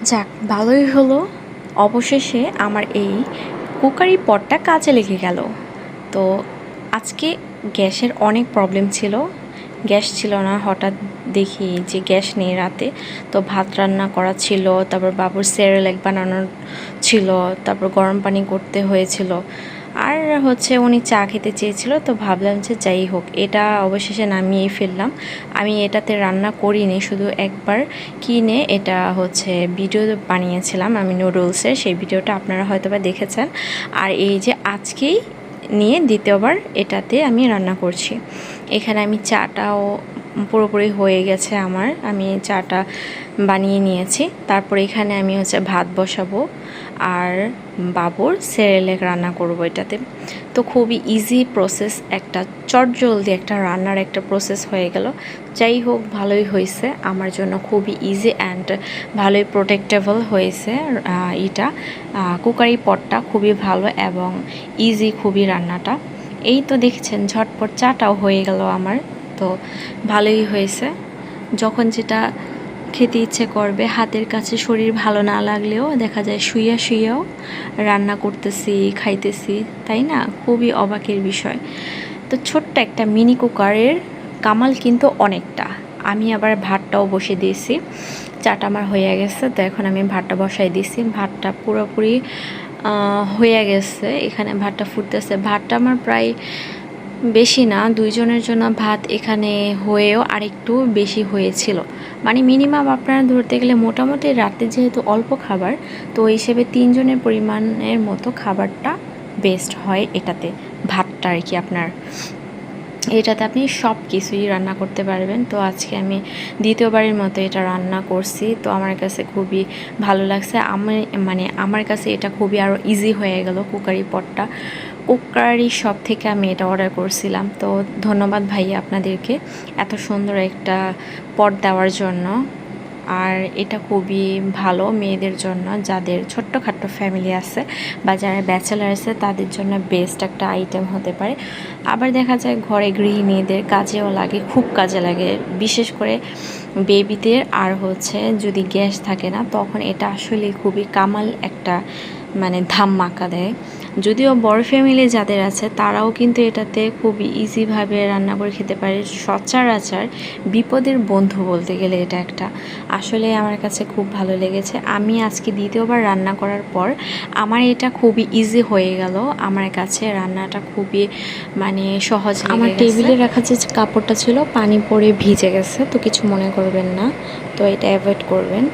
যাক, ভালোই হলো। অবশেষে আমার এই কুকারি পটটা কাজে লেগে গেল। তো আজকে গ্যাসের অনেক প্রবলেম ছিল। গ্যাস ছিল না, হঠাৎ দেখি যে গ্যাস নেই রাতে। তো ভাত রান্না করা ছিল, তারপর বাবুর সেরেল্যাক বানানোর ছিল, তারপর গরম পানি করতে হয়েছিল। আর হচ্ছে উনি চা খেতে চেয়েছিল, তো ভাবলাম যে যাই হোক, এটা অবশেষে নামিয়েই ফেললাম। আমি এটাতে রান্না করিনি, শুধু একবার কিনে এটা হচ্ছে ভিডিও বানিয়েছিলাম আমি নুডলসের, সেই ভিডিওটা আপনারা হয়তো বা দেখেছেন। আর এই যে আজকেই নিয়ে দ্বিতীয়বার এটাতে আমি রান্না করছি। এখানে আমি চাটাও পুরোপুরি হয়ে গেছে আমার, আমি চাটা বানিয়ে নিয়েছি। তারপর এখানে আমি হচ্ছে ভাত বসাবো আর বাবুর সেরেলেক রান্না করব এটাতে। তো খুবই ইজি প্রসেস, একটা চটজলদি একটা রান্নার একটা প্রসেস হয়ে গেল। যাই হোক, ভালোই হয়েছে আমার জন্য, খুবই ইজি অ্যান্ড ভালোই প্রোটেক্টেবল হয়েছে। এটা কুকারি পটটা খুবই ভালো এবং ইজি খুবই রান্নাটা। এই তো দেখছেন, ঝটপট চাটাও হয়ে গেল আমার। তো ভালোই হয়েছে। যখন যেটা খেতে ইচ্ছে করবে, হাতের কাছে শরীর ভালো না লাগলেও দেখা যায় শুইয়াও রান্না করতেছি, খাইতেছি, তাই না? খুবই অবাকের বিষয়। তো ছোট্ট একটা মিনি কুকারের কামাল কিন্তু অনেকটা। আমি আবার ভাতটাও বসে দিয়েছি। চাটা আমার হয়ে গেছে, তো এখন আমি ভাতটা বসাই দিয়েছি। ভাতটা পুরোপুরি হয়ে গেছে, এখানে ভাতটা ফুটতেছে। ভাতটা আমার প্রায় বেশি না, দুইজনের জন্য ভাত এখানে হয়েও আরেকটু বেশি হয়েছিল। মানে মিনিমাম আপনারা ধরতে গেলে মোটামুটি রাতে যেহেতু অল্প খাবার, তো ওই হিসেবে তিনজনের পরিমাণের মতো খাবারটা বেস্ট হয় এটাতে, ভাতটা আর কি আপনার। এটাতে আপনি সব কিছুই রান্না করতে পারবেন। তো আজকে আমি দ্বিতীয়বারের মতো এটা রান্না করছি, তো আমার কাছে খুবই ভালো লাগছে। আমার কাছে এটা খুবই আরও ইজি হয়ে গেল কুকারি পটটা। কুকারি শপ থেকে আমি এটা অর্ডার করছিলাম। তো ধন্যবাদ ভাইয়া আপনাদেরকে এত সুন্দর একটা পট দেওয়ার জন্য। আর এটা খুবই ভালো মেয়েদের জন্য, যাদের ছোট্টখাট্ট ফ্যামিলি আছে বা যারা ব্যাচেলার আছে তাদের জন্য বেস্ট একটা আইটেম হতে পারে। আবার দেখা যায় ঘরে গৃহিণীদের কাজেও লাগে, খুব কাজে লাগে, বিশেষ করে বেবিদের। আর হচ্ছে যদি গ্যাস থাকে না, তখন এটা আসলে খুবই কামাল একটা মানে ধামাকা দেয়। যদিও বড় ফ্যামিলি যাদের আছে তারাও কিন্তু এটাতে খুবই ইজিভাবে রান্না করে খেতে পারে। সচরাচর বিপদের বন্ধু বলতে গেলে এটা একটা। আসলে আমার কাছে খুব ভালো লেগেছে। আমি আজকে দ্বিতীয়বার রান্না করার পর আমার এটা খুবই ইজি হয়ে গেল। আমার কাছে রান্নাটা খুবই মানে সহজ লেগে গেছে। আমার টেবিলে রাখা যে কাপড়টা ছিল পানি পড়ে ভিজে গেছে, তো কিছু মনে করবেন না, তো এটা অ্যাভয়েড করবেন।